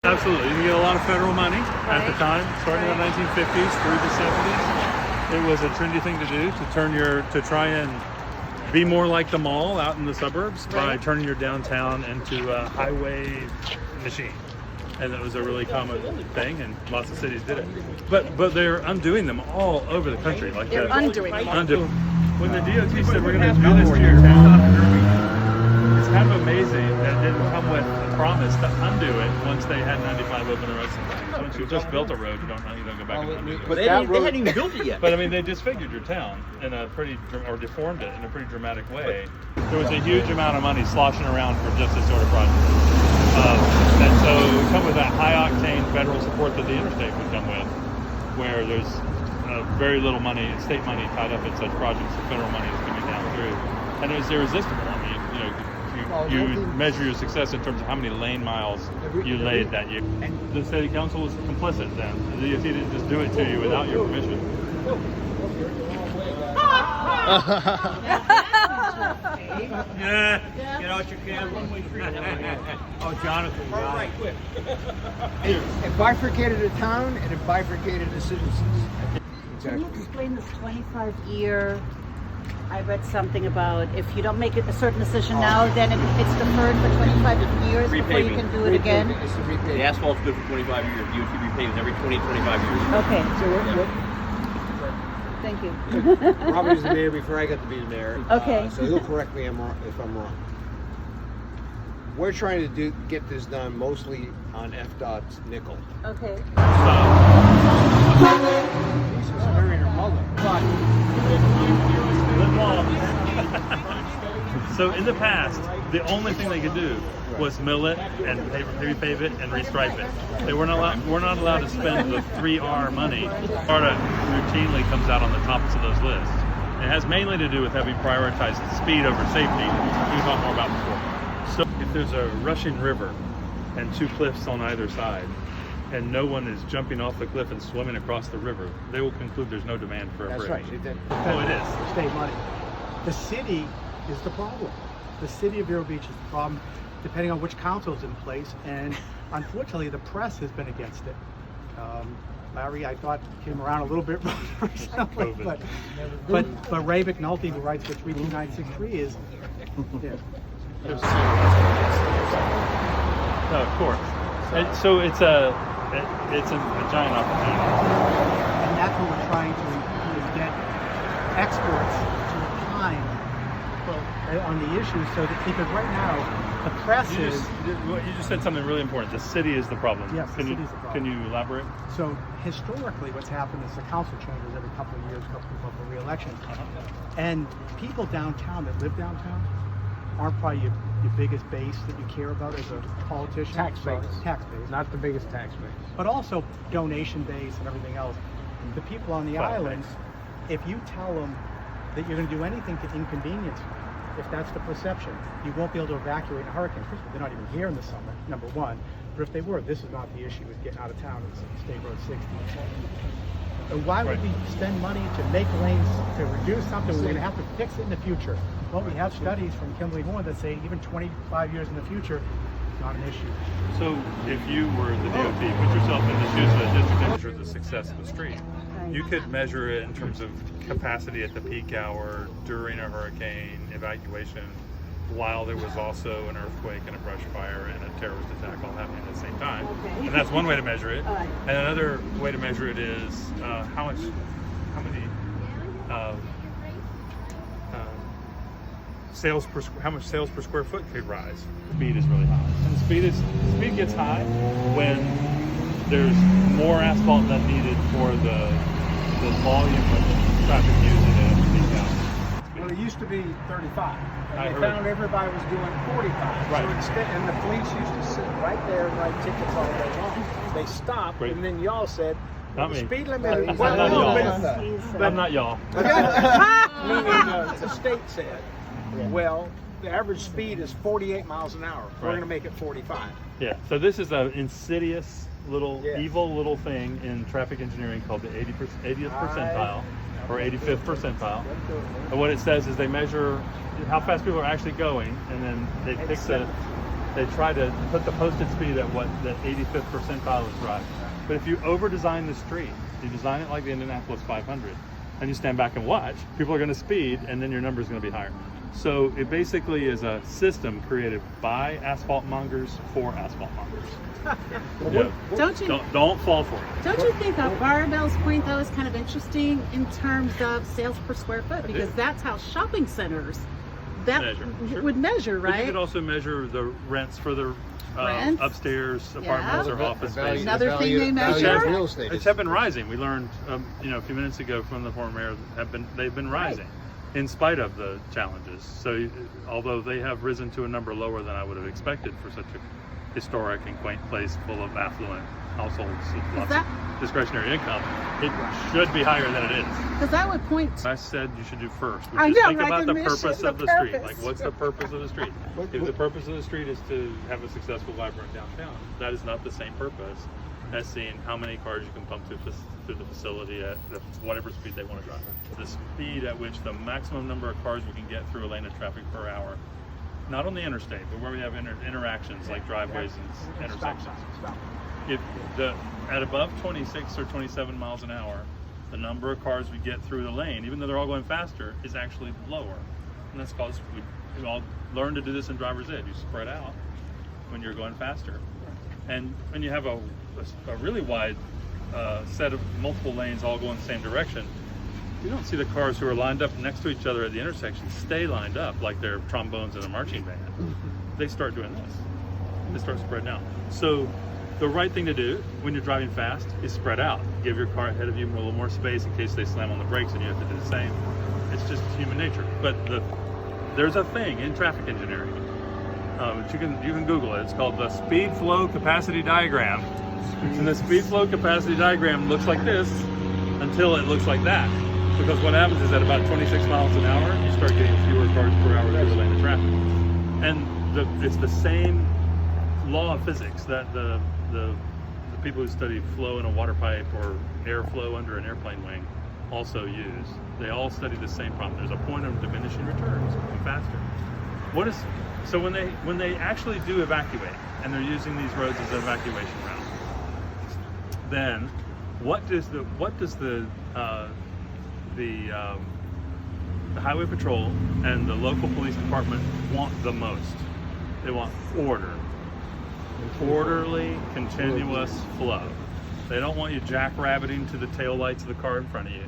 Absolutely. You get a lot of federal money at the time, starting in the 1950s through the 70s. It was a trendy thing to do to try and be more like the mall out in the suburbs by turning your downtown into a highway machine. And that was a really common thing, and lots of cities did it. But they're undoing them all over the country. Like they're undoing them. When the DOT said we're going to do this to your town, it's kind of amazing that it didn't come with a promise to undo it once they had 95 open the rest of the time. Once you've just built a road, you don't go back and undo it. But they hadn't even built it yet. But I mean, they disfigured your town in a or deformed it in a pretty dramatic way. There was a huge amount of money sloshing around for just this sort of project. And so it come with that high octane federal support that the interstate would come with, where there's very little money, state money tied up in such projects. The federal money is coming down through, and it's irresistible. I mean, you measure your success in terms of how many lane miles you laid that year. And the city council was complicit then. The DOT didn't just do it to you without your permission. Yeah, get out your camera. Oh, Jonathan. All right, quick. It bifurcated the town and it bifurcated the citizens. Can you explain this 25-year? I read something about if you don't make a certain decision now, then it's deferred for 25 years before you can do it again. It's the repaving. The asphalt's good for 25 years. DOT repaves every 20, 25 years. Okay. So Thank you. Robert was the mayor before I got to be the mayor. Okay. So he'll correct me if I'm wrong. We're trying to get this done mostly on FDOT's nickel. Okay. Jesus, married her mother. So in the past, the only thing they could do was mill it and repave it and restripe it. They were not allowed to spend the 3R money. Florida routinely comes out on the tops of those lists. It has mainly to do with having prioritized speed over safety, we talked more about before. So if there's a rushing river and two cliffs on either side, and no one is jumping off the cliff and swimming across the river, they will conclude there's no demand for a bridge. That's right. Oh, it is. State money. The city is the problem. The city of Vero Beach is the problem, depending on which council is in place, and unfortunately the press has been against it. Larry, I thought, came around a little bit recently, but Ray McNulty, who writes for 32963, is No, of course. So it's a giant opportunity. And that's what we're trying to get experts to opine on the issue, so that, because right now the press You just said something really important. The city is the problem. Yes, the city is the problem. Can you elaborate? So historically, what's happened is the council changes every couple of years, couple of re-elections, and people downtown that live downtown aren't probably your biggest base that you care about as a politician. Tax base. Tax base. Not the biggest tax base. But also donation base and everything else. The people on the islands, if you tell them that you're going to do anything to inconvenience them, if that's the perception, you won't be able to evacuate in a hurricane. First of all, they're not even here in the summer, number one. But if they were, this is not the issue with getting out of town. It's State Road 60. And why would we spend money to make lanes to reduce something we're going to have to fix it in the future? Well, we have studies from Kimberly Horn that say even 25 years in the future, it's not an issue. So if you were the DOT, put yourself in the shoes of a district and measure the success of the street. You could measure it in terms of capacity at the peak hour, during a hurricane, evacuation, while there was also an earthquake and a brush fire and a terrorist attack all happening at the same time. And that's one way to measure it. And another way to measure it is how much sales per square foot could rise. Speed is really high. And speed gets high when there's more asphalt than needed for the volume of traffic using it at peak hours. Well, it used to be 35, and I they heard. found everybody was doing 45. Right. So instead, and the police used to sit right there and write tickets all day long. They stopped, Right. and then y'all said, Not the me. speed limit is Not y'all. but I'm not y'all. meaning the state said, well, the average speed is 48 miles an hour. We're Right. going to make it 45. Yeah, so this is an insidious little, Yes. evil little thing in traffic engineering called the 80th percentile or 85th percentile. And what it says is they measure how fast people are actually going, and then they pick the They try to put the posted speed at what the 85th percentile is right. But if you over-design the street, you design it like the Indianapolis 500, and you stand back and watch, people are going to speed, and then your number is going to be higher. So it basically is a system created by asphalt mongers for asphalt mongers. Don't fall for it. Don't you think Barbell's point though is kind of interesting in terms of sales per square foot, because that's how shopping centers would measure, right? But you could also measure the rents for the upstairs apartments or office spaces. Another thing they measure. Real estate. Which have been rising. We learned, a few minutes ago from the former mayor, they've been rising in spite of the challenges. So, although they have risen to a number lower than I would have expected for such a historic and quaint place full of affluent households with lots of discretionary income, it should be higher than it is. Because that would point to, I said you should do first, which I is know, think about the recognition, purpose the of the street. purpose. Like, what's the purpose of the street? If the purpose of the street is to have a successful, vibrant downtown, that is not the same purpose as seeing how many cars you can pump through the facility at whatever speed they want to drive. The speed at which the maximum number of cars we can get through a lane of traffic per hour, not on the interstate, but where we have interactions like driveways and intersections. If at above 26 or 27 miles an hour, the number of cars we get through the lane, even though they're all going faster, is actually lower. And that's because we all learn to do this in driver's ed. You spread out when you're going faster. And when you have a really wide set of multiple lanes all going the same direction, you don't see the cars who are lined up next to each other at the intersection stay lined up like they're trombones in a marching band. They start doing this. They start spreading out. So the right thing to do when you're driving fast is spread out. Give your car ahead of you a little more space in case they slam on the brakes and you have to do the same. It's just human nature. But there's a thing in traffic engineering. You can Google it. It's called the speed flow capacity diagram. And the speed flow capacity diagram looks like this until it looks like that. Because what happens is at about 26 miles an hour, you start getting fewer cars per hour through the lane of traffic. And it's the same law of physics that the people who study flow in a water pipe or airflow under an airplane wing also use. They all study the same problem. There's a point of diminishing returns, going faster. So when they actually do evacuate and they're using these roads as an evacuation route, then what does the highway patrol and the local police department want the most? They want orderly, continuous flow. They don't want you jackrabbiting to the taillights of the car in front of you.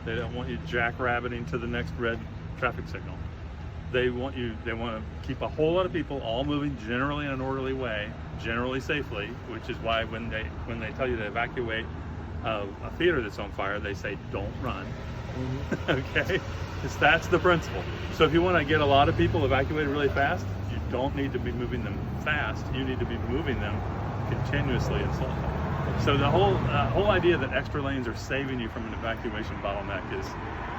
They don't want you jackrabbiting to the next red traffic signal. They want to keep a whole lot of people all moving generally in an orderly way, generally safely, which is why when they tell you to evacuate a theater that's on fire, they say don't run. Okay, that's the principle. So if you want to get a lot of people evacuated really fast, you don't need to be moving them fast. You need to be moving them continuously and slowly. So the whole idea that extra lanes are saving you from an evacuation bottleneck is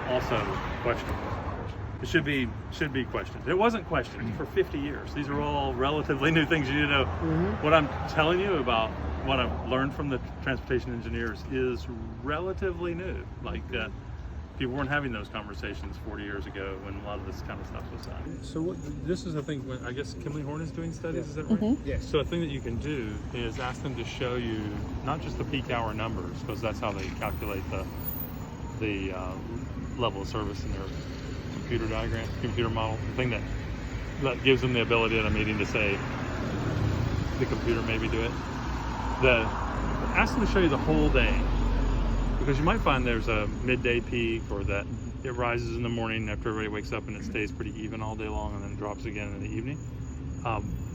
also questionable. It should be questioned. It wasn't questioned for 50 years. These are all relatively new things you need to know. What I'm telling you about what I've learned from the transportation engineers is relatively new. Like people weren't having those conversations 40 years ago when a lot of this kind of stuff was done. So this is the thing, I guess Kimley Horn is doing studies, is that right? Yes. So a thing that you can do is ask them to show you not just the peak hour numbers, because that's how they calculate the level of service in their computer model, the thing that gives them the ability at a meeting to say the computer maybe do it. Ask them to show you the whole day, because you might find there's a midday peak, or that it rises in the morning after everybody wakes up and it stays pretty even all day long and then drops again in the evening.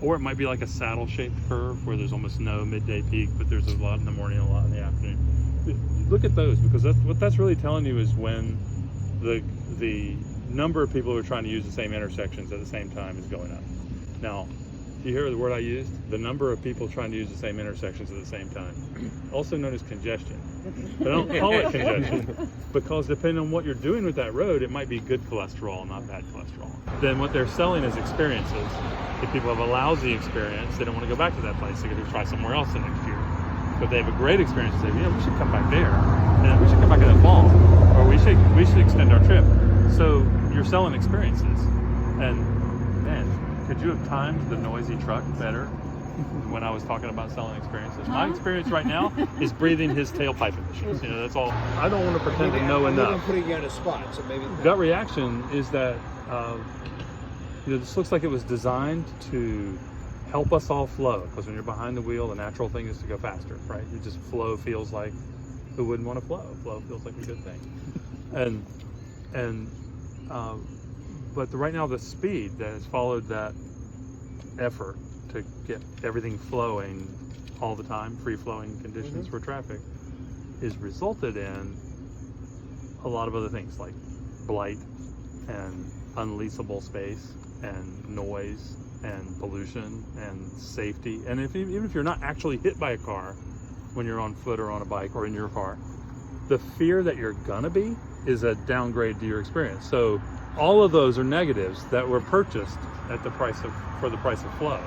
Or it might be like a saddle-shaped curve where there's almost no midday peak, but there's a lot in the morning and a lot in the afternoon. Look at those, because what that's really telling you is when the number of people who are trying to use the same intersections at the same time is going up. Now, do you hear the word I used? The number of people trying to use the same intersections at the same time, also known as congestion. But I don't call it congestion, because depending on what you're doing with that road, it might be good cholesterol, not bad cholesterol. Then what they're selling is experiences. If people have a lousy experience, they don't want to go back to that place. They're going to try somewhere else the next year. But they have a great experience, they say, we should come back there, and we should come back in the fall, or we should extend our trip. So you're selling experiences, and man, could you have timed the noisy truck better when I was talking about selling experiences? My experience right now is breathing his tailpipe emissions. You know, that's all. I don't want to pretend to know enough. I'm putting you on a spot, so maybe. Gut reaction is that you know, this looks like it was designed to help us all flow, because when you're behind the wheel, the natural thing is to go faster, right? It just flow feels like, who wouldn't want to flow? Flow feels like a good thing. But right now the speed that has followed that effort to get everything flowing all the time, free-flowing conditions for traffic, is resulted in a lot of other things like blight and unleasable space and noise and pollution and safety. And even if you're not actually hit by a car when you're on foot or on a bike or in your car, the fear that you're gonna be is a downgrade to your experience. So all of those are negatives that were purchased at the price of flow.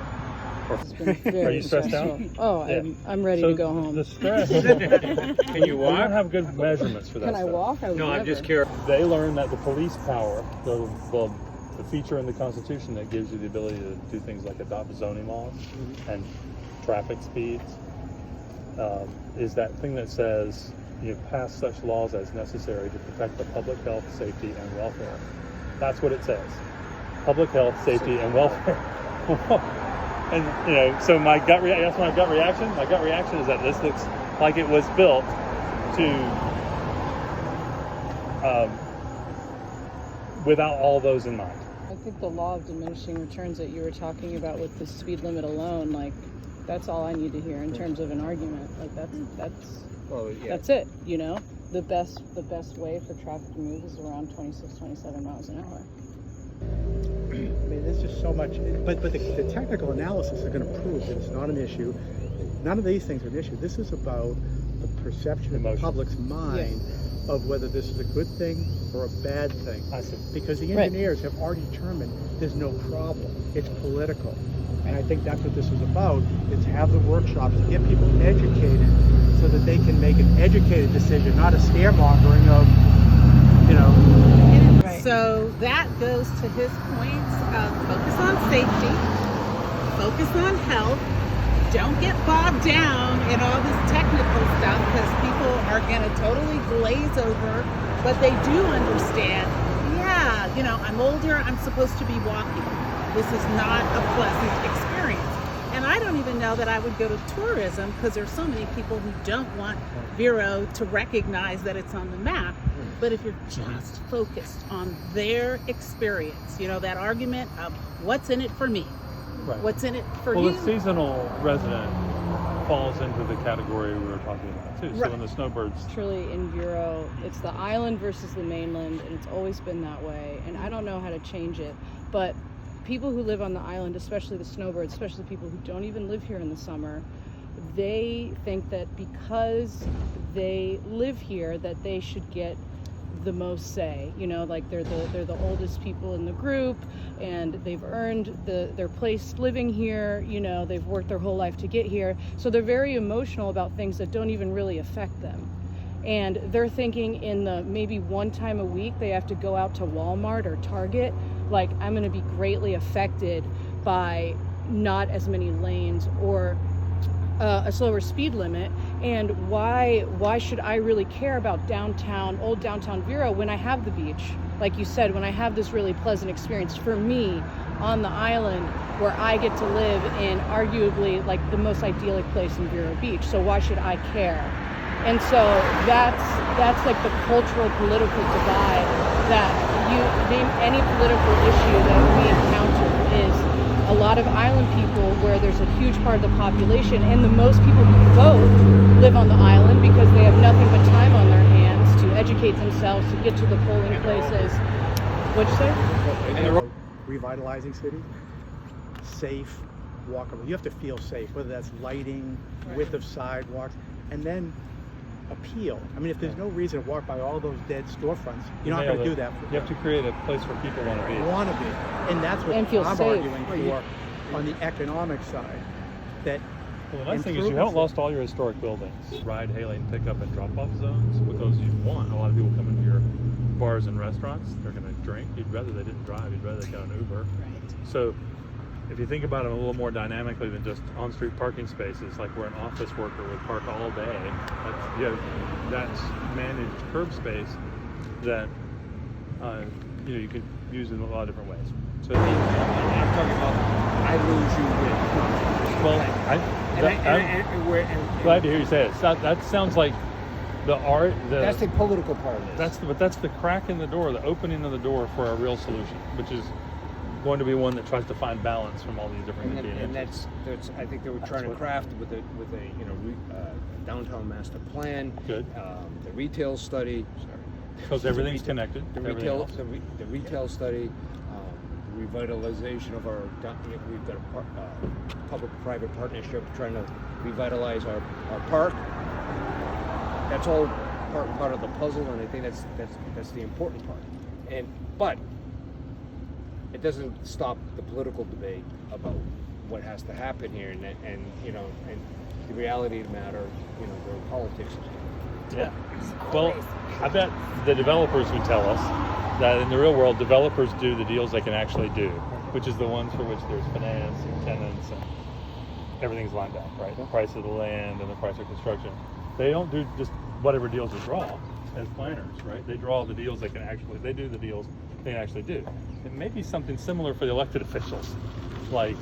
Are you stressed out? Oh, Yeah. I'm ready to go home. The stress. Can you We walk? don't have good measurements for that. Can I stuff. walk? I would No, I'm never. just curious. They learned that the police power, the feature in the Constitution that gives you the ability to do things like adopt zoning laws and traffic speeds, is that thing that says you pass such laws as necessary to protect the public health, safety, and welfare. That's what it says. Public health, safety, and welfare. And you know, so that's my gut reaction. My gut reaction is that this looks like it was built to without all those in mind. I think the law of diminishing returns that you were talking about with the speed limit alone, like, that's all I need to hear in terms of an argument. Like, that's it, you know? The best way for traffic to move is around 26, 27 miles an hour. I mean, there's just so much, but the technical analysis is going to prove that it's not an issue. None of these things are an issue. This is about the perception of the public's mind of whether this is a good thing or a bad thing. I see. Because the engineers have already determined there's no problem. It's political. And I think that's what this is about, is to have the workshops to get people educated so that they can make an educated decision, not a scaremongering of, you know. So that goes to his points of focus on safety, focus on health, don't get bogged down in all this technical stuff, because people are going to totally glaze over, but they do understand, yeah, you know, I'm older, I'm supposed to be walking. This is not a pleasant experience. And I don't even know that I would go to tourism, because there's so many people who don't want Vero to recognize that it's on the map. But if you're just focused on their experience, you know, that argument of what's in it for me, what's in it for you. Well, the seasonal resident falls into the category we were talking about too. So when the snowbirds, Truly, in Vero, it's the island versus the mainland, and it's always been that way. And I don't know how to change it, but people who live on the island, especially the snowbirds, especially people who don't even live here in the summer, they think that because they live here that they should get the most say, you know, like they're the oldest people in the group, and they've earned their place living here, you know, they've worked their whole life to get here, so they're very emotional about things that don't even really affect them. And they're thinking in the maybe one time a week they have to go out to Walmart or Target, like, I'm going to be greatly affected by not as many lanes or a slower speed limit, and why should I really care about old downtown Vero when I have the beach? Like you said, when I have this really pleasant experience for me on the island where I get to live in arguably like the most idyllic place in Vero Beach. So why should I care? And so that's like the cultural political divide that you name any political issue that we encounter is a lot of island people where there's a huge part of the population, and the most people who vote live on the island because they have nothing but time on their hands to educate themselves, to get to the polling places. What'd you say? Revitalizing cities, safe, walkable. You have to feel safe, whether that's lighting, width of sidewalks, and then appeal. I mean, if there's no reason to walk by all those dead storefronts, you're not going to do that. You have to create a place where people want to be. And that's what And feel I'm safe. arguing for on the economic side. That Well, the nice thing is you haven't lost all your historic buildings. Ride, hailing, pickup, and drop-off zones with those you want. A lot of people come into your bars and restaurants. They're going to drink. You'd rather they didn't drive. You'd rather they got an Uber. Right. So if you think about it a little more dynamically than just on-street parking spaces, like where an office worker would park all day, that's managed curb space that you can use in a lot of different ways. So I'm talking about I lose you win. well, I'm glad to hear you say it. That sounds like that's the political part of this. That's the crack in the door, the opening of the door for a real solution, which is going to be one that tries to find balance from all these different and that's I think they were trying to craft with a downtown master plan. Good. The retail study. Because everything's connected. The retail study, the revitalization of our. We've got a public-private partnership trying to revitalize our park. That's all part of the puzzle, and I think that's the important part. But it doesn't stop the political debate about what has to happen here, and the reality of the matter, where politics is. Yeah. Well, I bet the developers would tell us that in the real world, developers do the deals they can actually do, which is the ones for which there's finance and tenants and everything's lined up, right? The price of the land and the price of construction. They don't do just whatever deals they draw as planners, right? They draw the deals they do the deals they can actually do. It may be something similar for the elected officials. Like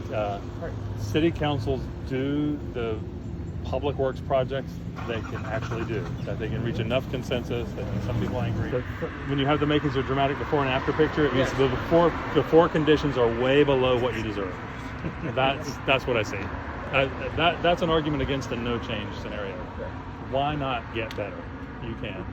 city councils do the public works projects they can actually do, that they can reach enough consensus that make some people angry. When you have the makings of dramatic before and after picture, it means the before conditions are way below what you deserve. That's what I see. That's an argument against a no change scenario. Why not get better? You can.